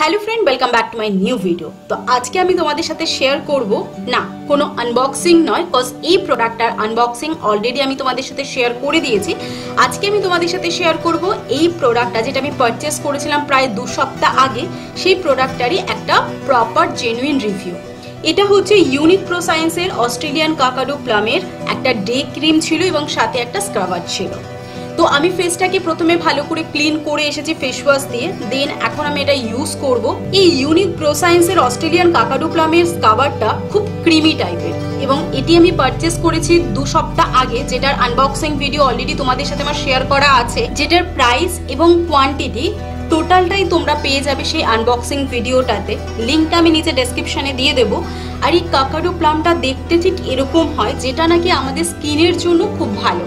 Hello friend, welcome back to my new video. तो आज के আমি তোমাদের সাথে শেয়ার করব না কোনো আনবক্সিং নয়, কজ এই প্রোডাক্টটার আনবক্সিং অলরেডি আমি তোমাদের সাথে শেয়ার করে দিয়েছি। আজকে আমি তোমাদের সাথে শেয়ার করব এই প্রোডাক্টটা যেটা আমি পারচেজ করেছিলাম প্রায় 2 সপ্তাহ আগে, সেই প্রোডাক্টটারই একটা প্রপার জেনুইন রিভিউ। এটা হচ্ছে ইউনিক প্রো সায়েন্সের অস্ট্রেলিয়ান কাকাডো প্লামের একটা ডে ক্রিম ছিল এবং সাথে একটা স্ক্রাবার ছিল। তো আমি ফেসটাকে প্রথমে ভালো করে ক্লিন করে এসেছি ফেস ওয়াশ দিয়ে, দেন এখন আমি এটা ইউজ করব। এই ইউনিক প্রো সায়েন্সের অস্ট্রেলিয়ান কাকাডো প্লামের স্ক্রাবারটা খুব ক্রিমি টাইপের এবং এটি আমি পারচেজ করেছি 2 সপ্তাহ আগে, যেটার আনবক্সিং ভিডিও অলরেডি তোমাদের সাথে আমার শেয়ার করা আছে, যেটার প্রাইস এবং কোয়ান্টিটি টোটালটাই তোমরা পেয়ে যাবে সেই আনবক্সিং ভিডিওটাতে। লিঙ্কটা আমি নিচে ডেসক্রিপশনে দিয়ে দেবো। আর এই কাকাডো প্লামটা দেখতে ঠিক এরকম হয়, যেটা নাকি আমাদের স্কিনের জন্য খুব ভালো।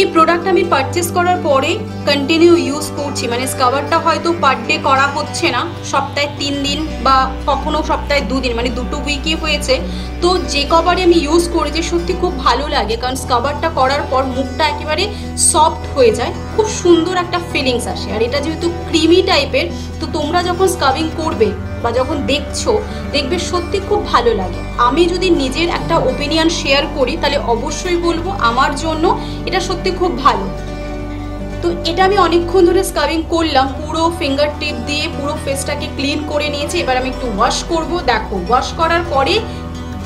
এই প্রোডাক্ট আমি পারচেস করার পরে কন্টিনিউ ইউজ করছি, মানে স্ক্রাবারটা হয়তো পার ডে করা হচ্ছে না, সপ্তাহে 3 দিন বা কখনো সপ্তাহে 2 দিন, মানে 2 উইকই হয়েছে। তো যে কবারে আমি ইউজ করেছি সত্যি খুব ভালো লাগে, কারণ স্ক্রাবারটা করার পর মুখটা একেবারে সফট হয়ে যায়, খুব সুন্দর একটা ফিলিংস আসে। আর এটা যেহেতু ক্রিমি টাইপের, তো তোমরা যখন স্ক্রাবিং করবে বা যখন দেখবে সত্যি খুব ভালো লাগে। আমি যদি নিজের একটা ওপিনিয়ন শেয়ার করি তাহলে অবশ্যই বলবো আমার জন্য এটা সত্যি খুব ভালো। তো এটা আমি অনেকক্ষণ ধরে স্ক্রাবিং করলাম, পুরো ফিঙ্গার টিপ দিয়ে পুরো ফেসটাকে ক্লিন করে নিয়েছি। এবার আমি একটু ওয়াশ করব। দেখো ওয়াশ করার পরে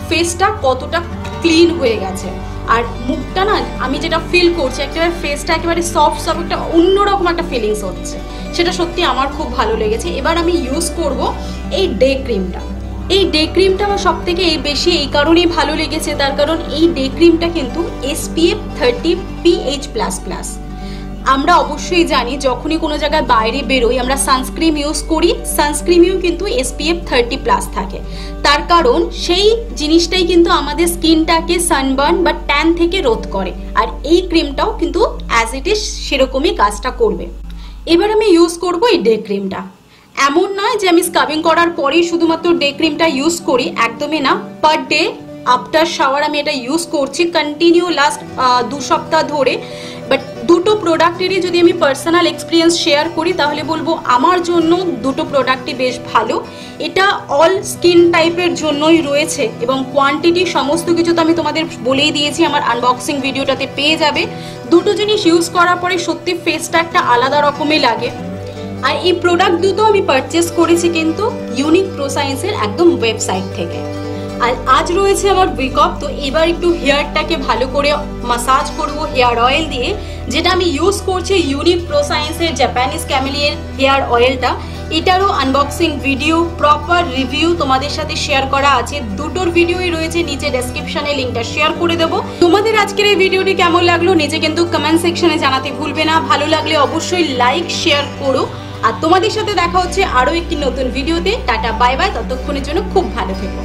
ফেসটা কতটা ক্লিন হয়ে গেছে। আর মুখটা না আমি যেটা ফিল করছি, একেবারে ফেসটা একেবারে সফট একটা অন্যরকম একটা ফিলিংস হচ্ছে, সেটা সত্যি আমার খুব ভালো লেগেছে। এবার আমি ইউজ করব এই ডে ক্রিমটা। এই ডে ক্রিমটা আমার সব থেকে বেশি এই কারণেই ভালো লেগেছে, তার কারণ এই ডে ক্রিমটা কিন্তু SPF 30 PH++। আমরা অবশ্যই জানি যখনই কোনো জায়গায় বাইরে বেরোই আমরা সানস্ক্রিন ইউজ করি, সানস্ক্রিনেও কিন্তু SPF 30+ থাকে। তার কারণ সেই জিনিসটাই কিন্তু আমাদের স্কিনটাকে সানবার্ন বা ট্যান থেকে রোধ করে, আর এই ক্রিমটাও কিন্তু অ্যাজ ইট ইজ সেরকমই কাজটা করবে। এবার আমি ইউজ করব এই ডে ক্রিমটা। এমন নয় যে আমি স্ক্রাবিং করার পরেই শুধুমাত্র ডে ক্রিমটা ইউজ করি, একদমই না। পার ডে আফটার শাওয়ার আমি এটা ইউজ করছি কন্টিনিউ লাস্ট 2 সপ্তাহ ধরে। বাট দুটো প্রোডাক্টেরই যদি আমি পার্সোনাল এক্সপিরিয়েন্স শেয়ার করি তাহলে বলবো আমার জন্য দুটো প্রোডাক্টই বেশ ভালো। এটা অল স্কিন টাইপের জন্যই রয়েছে এবং কোয়ান্টিটি সমস্ত কিছু তো আমি তোমাদের বলেই দিয়েছি, আমার আনবক্সিং ভিডিওটাতে পেয়ে যাবে। দুটো জিনিস ইউজ করার পরে সত্যি ফেসটা একটা আলাদা রকমই লাগে। আর এই প্রোডাক্ট দুটো আমি পারচেস করেছি কিন্তু ইউনিক প্রো সায়েন্সের একদম ওয়েবসাইট থেকে। আর আজ রয়েছে আমার উইক অফ, তো এবার একটু হেয়ারটাকে ভালো করে মাসাজ করব হেয়ার অয়েল দিয়ে, যেটা আমি ইউজ করছি ইউনিক প্রো সায়েন্সের জাপানিজ ক্যামেলিয়ার হেয়ার অয়েলটা। এটারও আনবক্সিং ভিডিও প্রপার রিভিউ তোমাদের সাথে শেয়ার করা আছে, দুটোর ভিডিওই রয়েছে, নিচে ডেসক্রিপশনে লিঙ্কটা শেয়ার করে দেবো। তোমাদের আজকের এই ভিডিওটি কেমন লাগলো নিজে কিন্তু কমেন্ট সেকশনে জানাতে ভুলবে না। ভালো লাগলে অবশ্যই লাইক শেয়ার করো। আর তোমাদের সাথে দেখা হচ্ছে আরো একটি নতুন ভিডিওতে। টাটা বাই বাই, ততক্ষণের জন্য খুব ভালো থেকো।